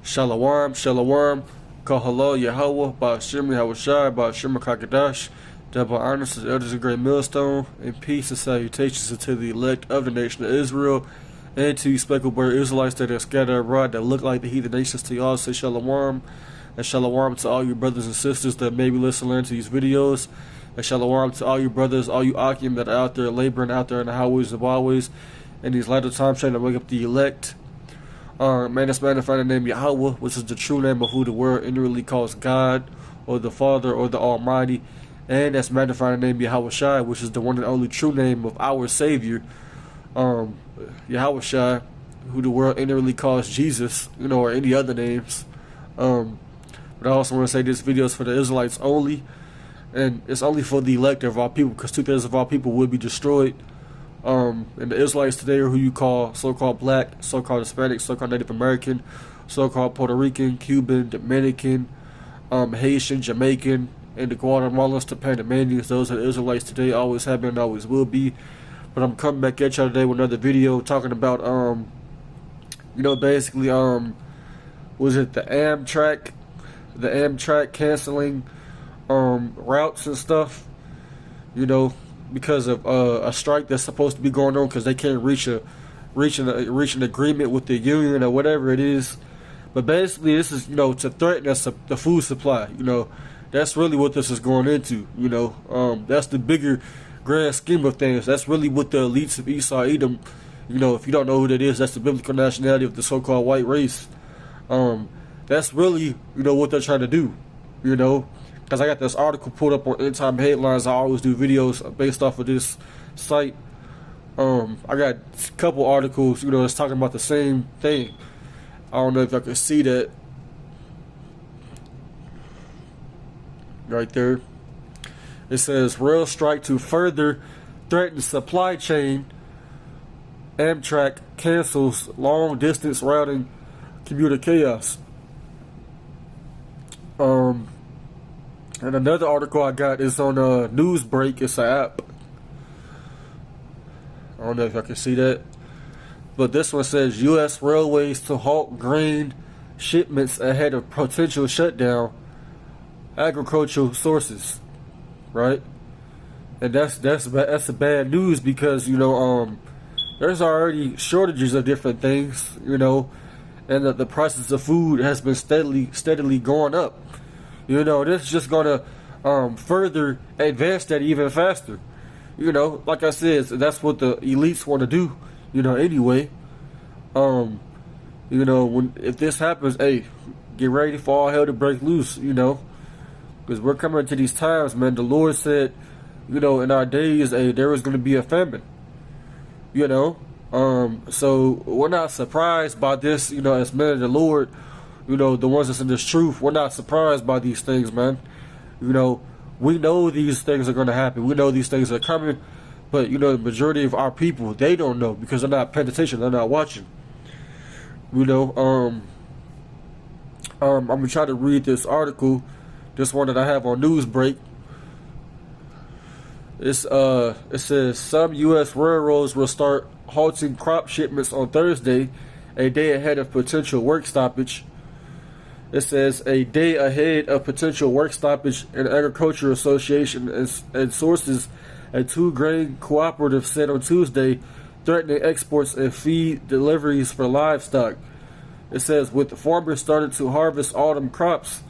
Shalom, shalom. Kahalo, Yahawah, Ba'ashim, Yahawah, Ba'ashim, Kakadash. Double honors to the elders of Great Millstone, and peace and salutations to the elect of the nation of Israel, and to you speckled bird Israelites that are scattered abroad that look like the heathen nations. To y'all say shalom, and shalom to all your brothers and sisters that may be listening to these videos, and shalom to all you brothers, all you Akim that are out there laboring out there in the highways of always, in these latter times trying to wake up the elect. Man, that's magnified in the name Yahawah, which is the true name of who the world inwardly calls God, or the Father, or the Almighty. And that's magnified in the name Yahawah, which is the one and only true name of our Savior, Yahawah, who the world inwardly calls Jesus, or any other names. But I also want to say this video is for the Israelites only, and it's only for the elect of our people, because 2/3 of our people will be destroyed. And the Israelites today are who you call so-called black, so-called Hispanic, so-called Native American, so-called Puerto Rican, Cuban, Dominican, Haitian, Jamaican, and the Guatemalans, the Panamanians. Those are the Israelites today, always have been and always will be. But I'm coming back at y'all today with another video talking about, basically, was it the Amtrak canceling, routes and stuff, because of a strike that's supposed to be going on because they can't reach an agreement with the union or whatever it is. But basically, this is to threaten us the food supply. That's really what this is going into. That's the bigger grand scheme of things. That's really what the elites of Esau, Edom. If you don't know who that is, that's the biblical nationality of the so-called white race. That's really what they're trying to do. Because I got this article pulled up on End Time Headlines. I always do videos based off of this site. I got a couple articles, that's talking about the same thing. I don't know if I can see that right there. It says, rail strike to further threaten supply chain. Amtrak cancels long distance routing, commuter chaos. And another article I got is on Newsbreak. It's an app. I don't know if I can see that. But this one says U.S. railways to halt grain shipments ahead of potential shutdown. Agricultural sources, right? And that's a bad news because there's already shortages of different things, and the prices of food has been steadily going up. This is just gonna further advance that even faster. Like I said, that's what the elites want to do. Anyway. If this happens, hey, get ready for all hell to break loose. Because we're coming to these times, man. The Lord said, in our days, there was going to be a famine. So we're not surprised by this. As men of the Lord. The ones that's in this truth, we're not surprised by these things, man. We know these things are going to happen. We know these things are coming. But, the majority of our people, they don't know because they're not paying attention. They're not watching. I'm going to try to read this article, this one that I have on Newsbreak. It says, some U.S. railroads will start halting crop shipments on Thursday, a day ahead of potential work stoppage. It says a day ahead of potential work stoppage. An agriculture association and sources at two grain cooperatives said on Tuesday, threatening exports and feed deliveries for livestock. It says with the farmers started to harvest autumn crops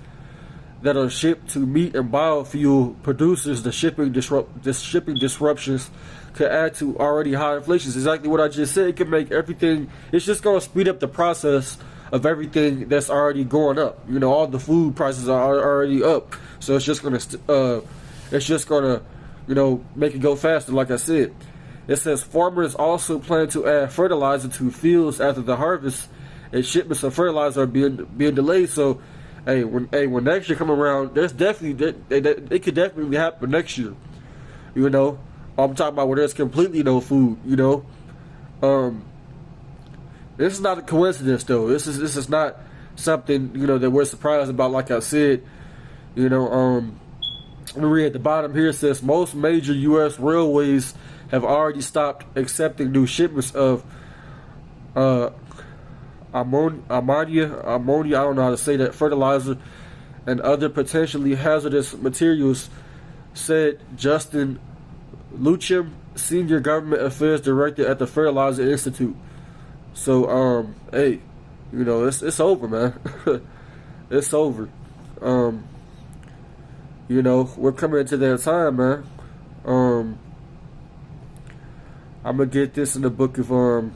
that are shipped to meat and biofuel producers, the shipping disruptions could add to already high inflation. It's exactly what I just said. It could make everything. It's just going to speed up the process of everything that's already going up. All the food prices are already up, so it's just gonna make it go faster. Like I said, it says farmers also plan to add fertilizer to fields after the harvest, and shipments of fertilizer are being delayed. So, when next year come around, there's definitely it could definitely happen next year. I'm talking about where there's completely no food. This is not a coincidence, though. This is not something that we're surprised about. Like I said, let me read at the bottom here. It says most major U.S. railways have already stopped accepting new shipments of ammonia, I don't know how to say that, fertilizer, and other potentially hazardous materials, said Justin Luchim, Senior Government Affairs Director at the Fertilizer Institute. So, hey, you know, it's over, man. It's over. You know, we're coming into that time, man. I'm gonna get this in the book of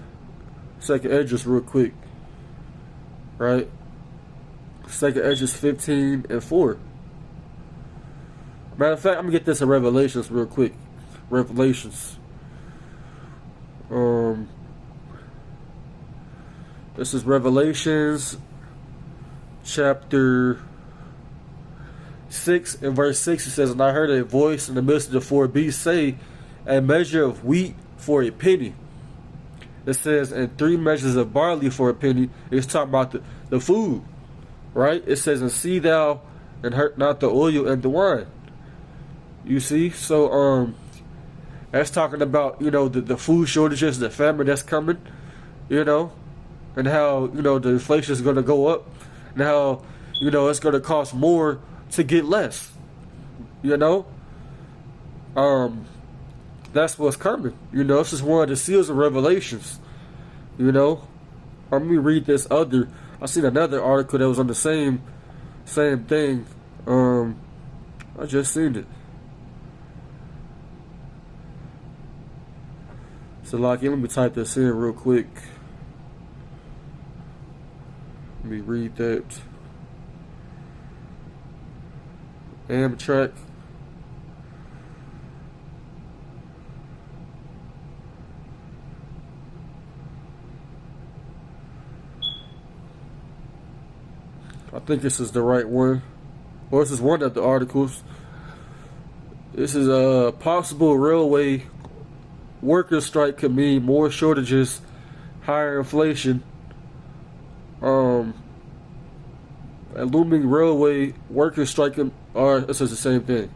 Second Esdras real quick. Right? Second Esdras 15:4. Matter of fact, I'm gonna get this in Revelations real quick. Revelations. This is Revelations chapter 6 and verse 6. It says, "And I heard a voice in the midst of the four beasts say, a measure of wheat for a penny." It says, and 3 measures of barley for a penny. It's talking about the food, right? It says, and see thou and hurt not the oil and the wine. You see? So, that's talking about, you know, the food shortages, the famine that's coming, you know, and how, you know, the inflation is going to go up, and how, you know, it's going to cost more to get less, you know. That's what's coming, you know. This is one of the seals of Revelations, you know. Let me read this other. I seen another article that was on the same thing. I just seen it. So, like, let me type this in real quick. Let me read that. Amtrak. I think this is the right one. Or this is one of the articles. This is a possible railway workers' strike could mean more shortages, higher inflation. A looming railway workers' strike, or this is the same thing.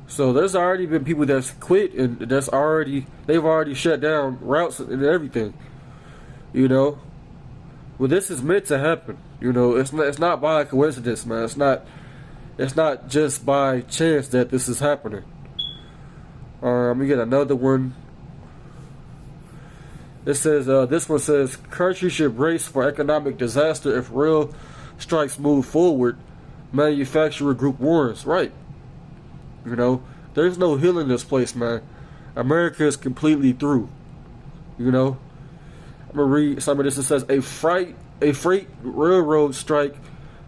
So there's already been people that's quit, and they've already shut down routes and everything. You know, well, this is meant to happen. You know, it's not by coincidence, man. It's not just by chance that this is happening. Let me get another one. It says, this one says, countries should brace for economic disaster if rail strikes move forward. Manufacturer group warns. Right. You know, there's no healing this place, man. America is completely through. You know, I'm going to read some of this. It says, a freight railroad strike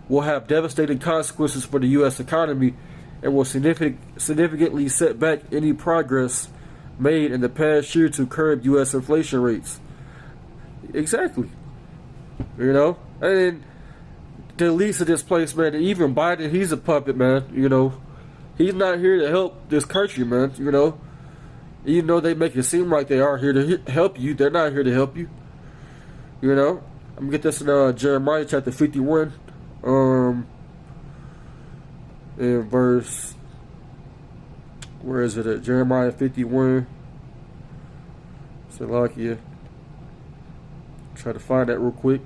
will have devastating consequences for the U.S. economy and will significantly set back any progress made in the past year to curb U.S. inflation rates. Exactly. You know? And the least of this place, man, even Biden, he's a puppet, man. You know? He's not here to help this country, man. You know? Even though they make it seem like they are here to help you, they're not here to help you. You know? I'm going to get this in Jeremiah chapter 51. In verse, where is it at? Jeremiah 51. Salakia. Try to find that real quick.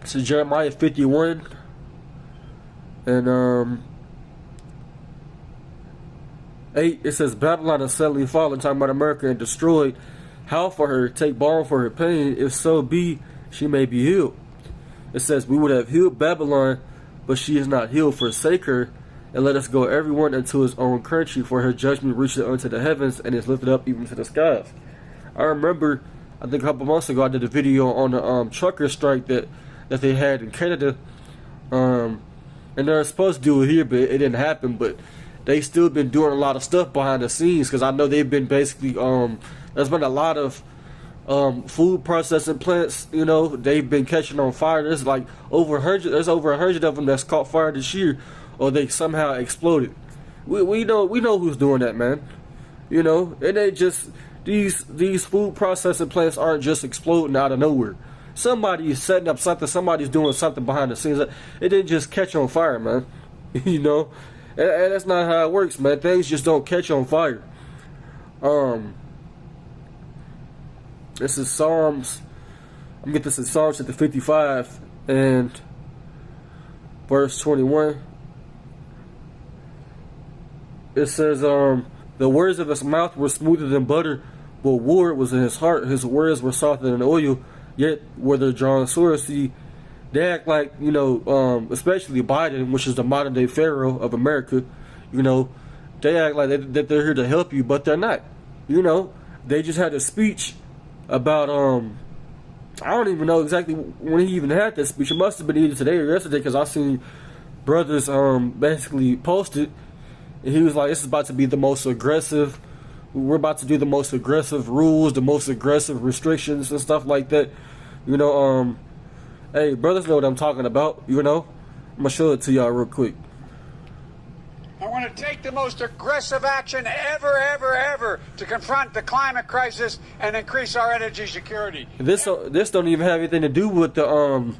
So Jeremiah 51 and 8. It says, Babylon is suddenly fallen, talking about America, and destroyed. How for her? Take balm for her pain. If so be, she may be healed. It says, we would have healed Babylon, but she is not healed. Forsake her, and let us go everyone into his own country, for her judgment reaches unto the heavens, and is lifted up even to the skies. I remember, I think a couple months ago, I did a video on the trucker strike that they had in Canada. And they're supposed to do it here, but it didn't happen. But they still been doing a lot of stuff behind the scenes, because I know they've been basically, there's been a lot of food processing plants, you know, they've been catching on fire. There's like over 100, there's over 100 of them that's caught fire this year, or they somehow exploded. We know who's doing that, man. You know, it ain't just these food processing plants aren't just exploding out of nowhere. Somebody's setting up something, somebody's doing something behind the scenes. It didn't just catch on fire, man. You know, and that's not how it works, man. Things just don't catch on fire. This is Psalms. I'm gonna get this in Psalms chapter 55 and verse 21. It says, the words of his mouth were smoother than butter, but war was in his heart. His words were softer than oil, yet were they drawn swords. See, they act like, you know, especially Biden, which is the modern day Pharaoh of America, you know, they act like that they're here to help you, but they're not. You know, they just had a speech about, I don't even know exactly when he even had that speech. It must have been either today or yesterday, because I seen brothers basically posted, and he was like, this is about to be the most aggressive, we're about to do the most aggressive rules, the most aggressive restrictions and stuff like that. You know, hey, brothers know what I'm talking about, you know. I'm gonna show it to y'all real quick. I want to take the most aggressive action ever to confront the climate crisis and increase our energy security. This don't even have anything to do with the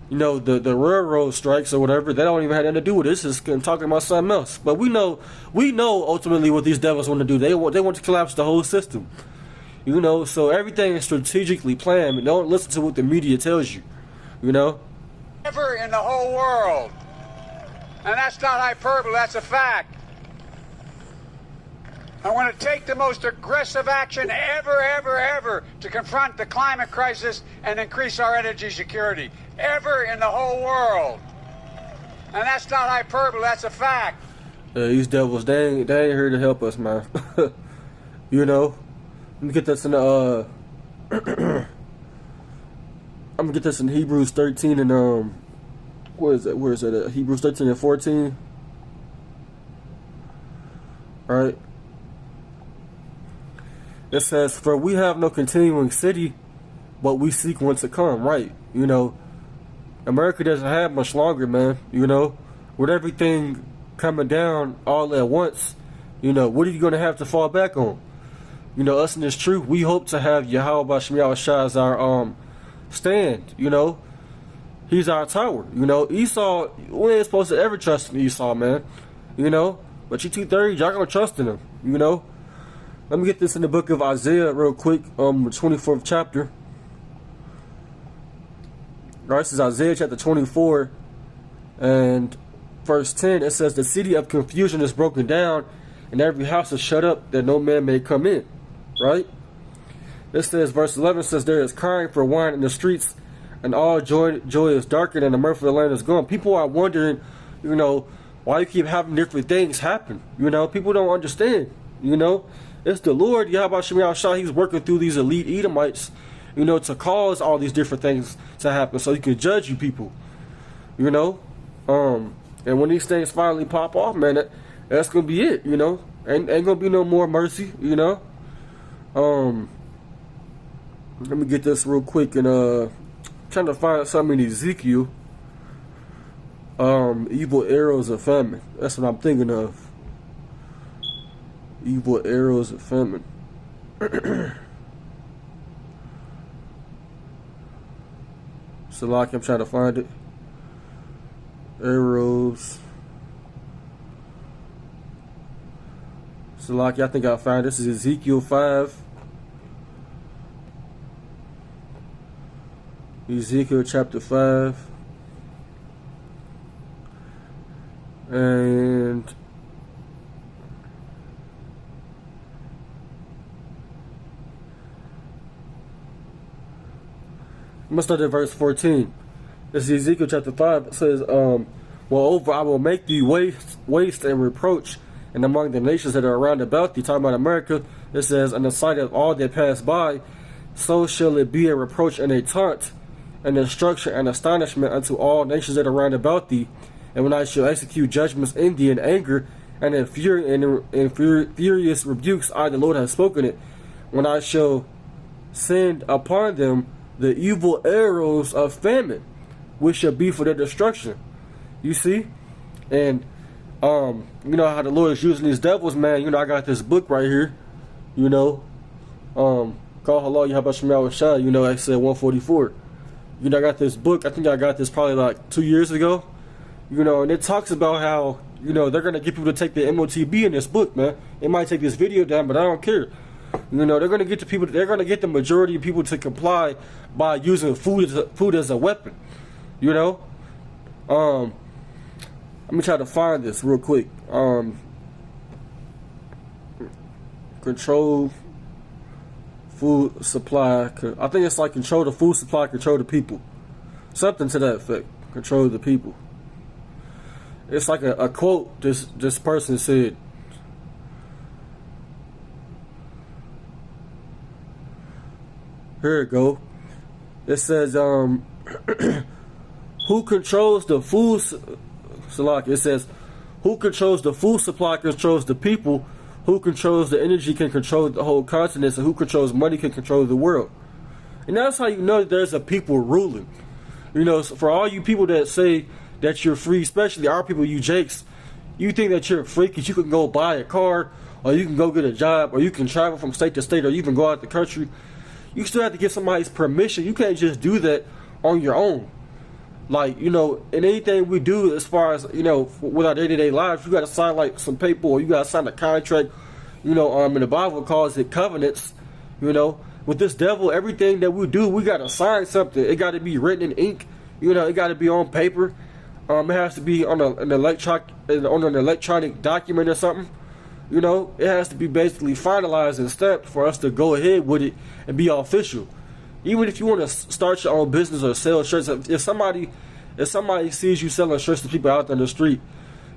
you know, the railroad strikes or whatever. They don't even have anything to do with this. It's talking about something else. But we know ultimately what these devils want to do. They want to collapse the whole system. You know, so everything is strategically planned. But don't listen to what the media tells you. You know? Ever in the whole world. And that's not hyperbole, that's a fact. I want to take the most aggressive action ever to confront the climate crisis and increase our energy security. Ever in the whole world. And that's not hyperbole, that's a fact. These devils, they ain't here to help us, man. You know? Let me get this in the, I'm gonna get this in Hebrews 13 and, where is it? Hebrews 13 and 14. Alright. It says, for we have no continuing city, but we seek one to come. Right. You know, America doesn't have much longer, man. You know, with everything coming down all at once, you know, what are you going to have to fall back on? You know, us in this truth, we hope to have Yahawah as our stand, you know. He's our tower, you know. Esau, we ain't supposed to ever trust in Esau, man. You know, but you 230, y'all gonna trust in him, you know. Let me get this in the book of Isaiah real quick, the 24th chapter. All right, this is Isaiah chapter 24 and verse 10. It says, the city of confusion is broken down, and every house is shut up, that no man may come in. Right? It says, verse 11 says, there is crying for wine in the streets, and all joy is darkened, and the mirth of the land is gone. People are wondering, you know, why you keep having different things happen. You know, people don't understand, you know. It's the Lord, Yahawah, He's working through these elite Edomites, you know, to cause all these different things to happen so He can judge you people, you know. And when these things finally pop off, man, that's going to be it, you know. Ain't going to be no more mercy, you know. Let me get this real quick and trying to find something in Ezekiel. Evil arrows of famine. That's what I'm thinking of. Evil arrows of famine. So like I'm trying to find it. Arrows. So like I think I found this is Ezekiel 5. Ezekiel chapter 5. And I'm gonna start at verse 14. This is Ezekiel chapter 5. It says, moreover, I will make thee waste and reproach, and among the nations that are around about thee, talking about America, it says, in the sight of all that pass by, so shall it be a reproach and a taunt, and destruction and astonishment unto all nations that are round about thee. And when I shall execute judgments in thee in anger, and in fury and furious rebukes, I the Lord have spoken it, when I shall send upon them the evil arrows of famine, which shall be for their destruction. You see? And you know how the Lord is using these devils, man. You know, I got this book right here, you know, called Halal Yahawah, you know, I said 144. You know, I got this book, I think I got this probably like 2 years ago. You know, and it talks about how, you know, they're going to get people to take the MOTB in this book, man. It might take this video down, but I don't care. You know, they're going to get the people. They're going to get the majority of people to comply by using food as a weapon. You know, let me try to find this real quick. Control food supply. I think it's like control the food supply, control the people. Something to that effect. Control the people. It's like a quote this person said. Here it go. It says, who controls the food supply? It says, who controls the food supply controls the people. Who controls the energy can control the whole continent, and who controls money can control the world. And that's how you know that there's a people ruling. You know, for all you people that say that you're free, especially our people, you Jakes, you think that you're free because you can go buy a car, or you can go get a job, or you can travel from state to state, or you even go out the country. You still have to get somebody's permission. You can't just do that on your own. Like, you know, in anything we do as far as, you know, with our day-to-day lives, you got to sign like some paper, or you got to sign a contract. You know, in the Bible calls it covenants. You know, with this devil, everything that we do, we got to sign something. It got to be written in ink. You know, it got to be on paper. It has to be on an electronic document or something. You know, it has to be basically finalized and stamped for us to go ahead with it and be official. Even if you want to start your own business or sell shirts, if somebody sees you selling shirts to people out there in the street,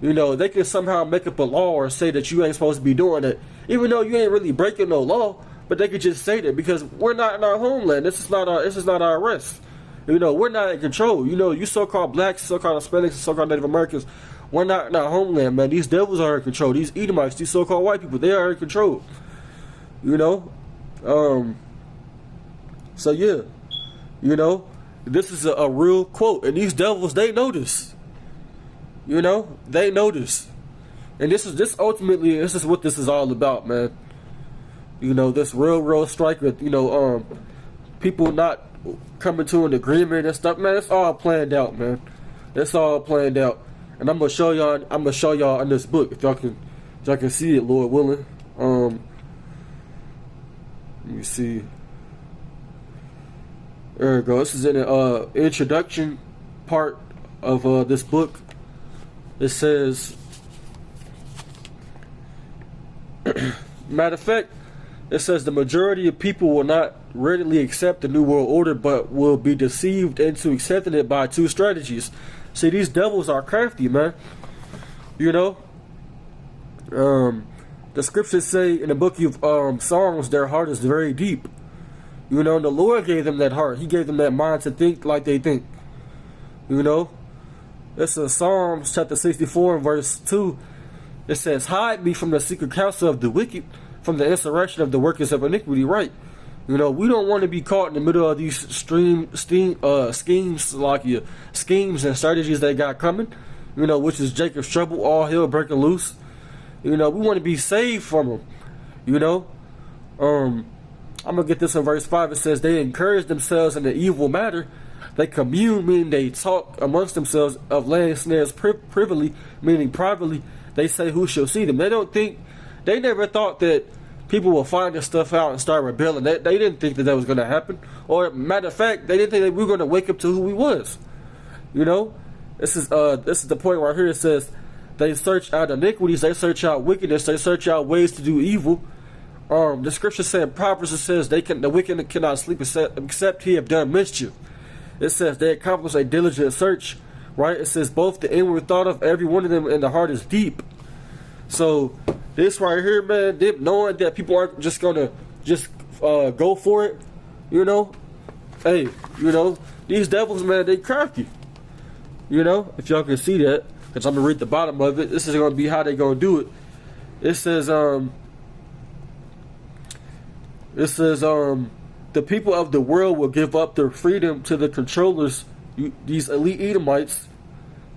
you know, they can somehow make up a law or say that you ain't supposed to be doing it, even though you ain't really breaking no law. But they could just say that because we're not in our homeland. This is not our arrest. You know, we're not in control. You know, you so-called blacks, so-called Hispanics, so-called Native Americans, we're not in our homeland, man. These devils are in control. These Edomites, these so-called white people, they are in control. You know? So, yeah. You know? This is a real quote. And these devils, they know this. You know? They know this. And this is what this is all about, man. You know, this real strike with, you know, people not coming to an agreement and stuff, man. It's all planned out, man. It's all planned out. And I'm gonna show y'all in this book if y'all can see it, Lord willing. Let me see. There we go. This is in the introduction part of this book. It says, matter of fact, it says the majority of people will not readily accept the New World Order, but will be deceived into accepting it by two strategies. See, these devils are crafty, man. You know? The scriptures say in the book of Psalms, their heart is very deep. You know, and the Lord gave them that heart. He gave them that mind to think like they think. You know? It's in Psalms chapter 64 and verse 2. It says, hide me from the secret counsel of the wicked, from the insurrection of the workers of iniquity. Right. You know, we don't want to be caught in the middle of these schemes and strategies they got coming, you know, which is Jacob's trouble, all hell breaking loose. You know, we want to be saved from them, you know. I'm going to get this in verse 5. It says, they encourage themselves in the evil matter. They commune, meaning they talk amongst themselves of laying snares privily, meaning privately. They say, who shall see them? They never thought that people will find this stuff out and start rebelling. They didn't think that was going to happen. Or, matter of fact, they didn't think that we were going to wake up to who we was. You know? This is the point right here. It says, they search out iniquities, they search out wickedness, they search out ways to do evil. The scripture said in Proverbs, it says, the wicked cannot sleep except he have done mischief. It says they accomplish a diligent search. Right? It says both the inward thought of every one of them and the heart is deep. So this right here, man, knowing that people aren't just gonna go for it, you know. Hey, you know, these devils, man, they crafty. You know, if y'all can see that, because I'm gonna read the bottom of it. This is gonna be how they gonna do it. It says, the people of the world will give up their freedom to the controllers, these elite Edomites,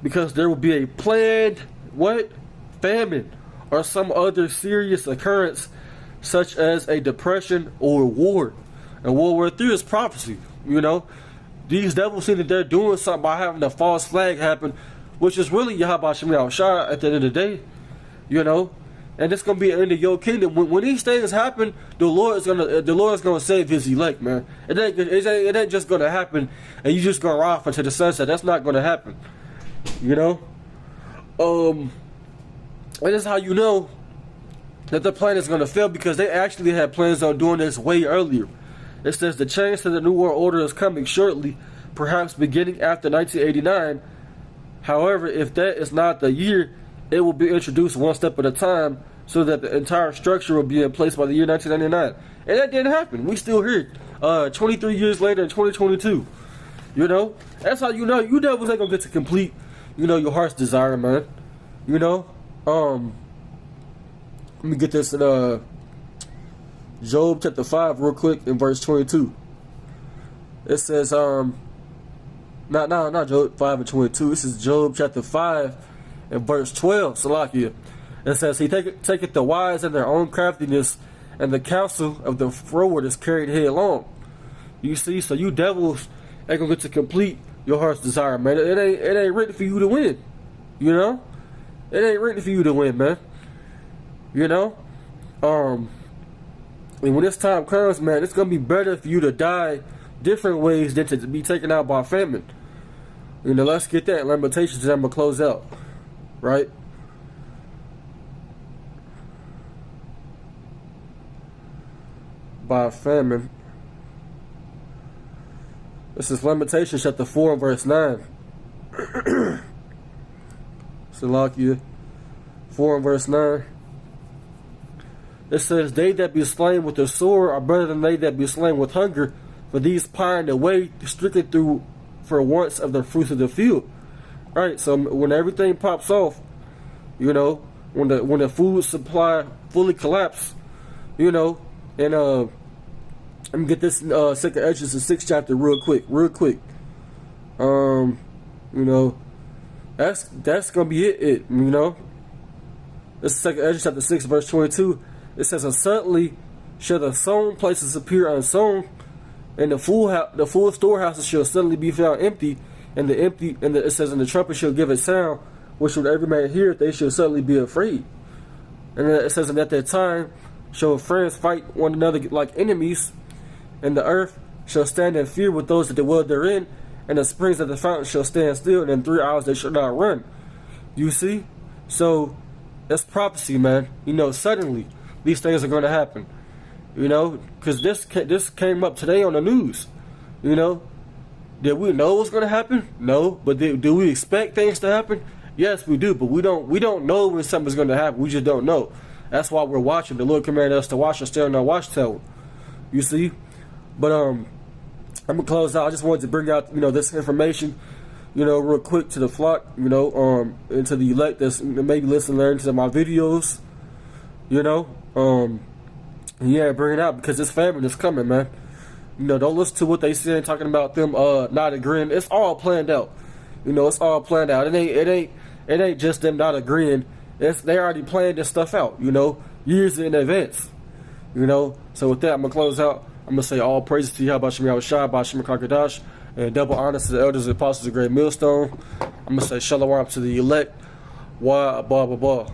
because there will be a planned famine or some other serious occurrence, such as a depression or war. And World War III is prophecy. You know, these devils see that they're doing something by having a false flag happen, which is really Yahawah at the end of the day. You know, and it's gonna be the end of your kingdom. When these things happen, the Lord is gonna save His elect, man. It ain't just gonna happen, and you just gonna ride off into the sunset. That's not gonna happen, you know. And this is how you know that the plan is gonna fail, because they actually had plans on doing this way earlier. It says the change to the New World Order is coming shortly, perhaps beginning after 1989. However, if that is not the year, it will be introduced one step at a time, so that the entire structure will be in place by the year 1999. And that didn't happen. We still here, 23 years later in 2022. You know, that's how you know you devils ain't gonna get to complete, you know, your heart's desire, man. You know, let me get this in Job chapter 5 real quick in verse 22. It says, not Job 5 and 22. This is Job chapter 5 and verse 12. Salakia. It says, He taketh the wise in their own craftiness, and the counsel of the froward is carried headlong. You see, so you devils ain't gonna get to complete your heart's desire, man. It ain't written for you to win. You know? It ain't written for you to win, man. You know? And when this time comes, man, it's gonna be better for you to die different ways than to be taken out by famine. You know, let's get that in Lamentations, and I'm gonna close out. Right? By famine. This is Lamentations chapter 4 and verse 9. Salakia 4 and verse 9. It says, They that be slain with the sword are better than they that be slain with hunger, for these pine away, stricken through for wants of the fruits of the field. Right, so when everything pops off, you know, when the food supply fully collapse, you know, and let me get this second Esdras, the 6th chapter real quick. You know, that's gonna be it, you know. This is second Esdras chapter 6 verse 22. It says, And suddenly shall the sown places appear unsown, and the full storehouses shall suddenly be found empty, and it says, And the trumpet shall give a sound, which when every man hear it, they shall suddenly be afraid. And then it says, And at that time shall friends fight one another like enemies, and the earth shall stand in fear with those that dwell therein, and the springs of the fountain shall stand still, and in 3 hours they shall not run. You see? So that's prophecy, man. You know, suddenly these things are going to happen. You know, because this came up today on the news. You know, did we know what's going to happen? No, but do we expect things to happen? Yes, we do, but we don't know when something's going to happen. We just don't know. That's why we're watching. The Lord commanded us to watch and stay on our watchtower. You see? But I'm gonna close out. I just wanted to bring out, you know, this information, you know, real quick to the flock, you know, and to the elect that's maybe listen and learn to my videos, you know, yeah, bring it out, because this famine is coming, man. You know, don't listen to what they saying, talking about them not agreeing. It's all planned out. You know, it's all planned out. It ain't just them not agreeing. They already planned this stuff out, you know, years in advance. You know, so with that, I'm gonna close out. I'm going to say all praises to YASHAMIAHLA, Bashim, and double honors to the elders and apostles of Great Millstone. I'm going to say shalom to the elect. YAHWAH.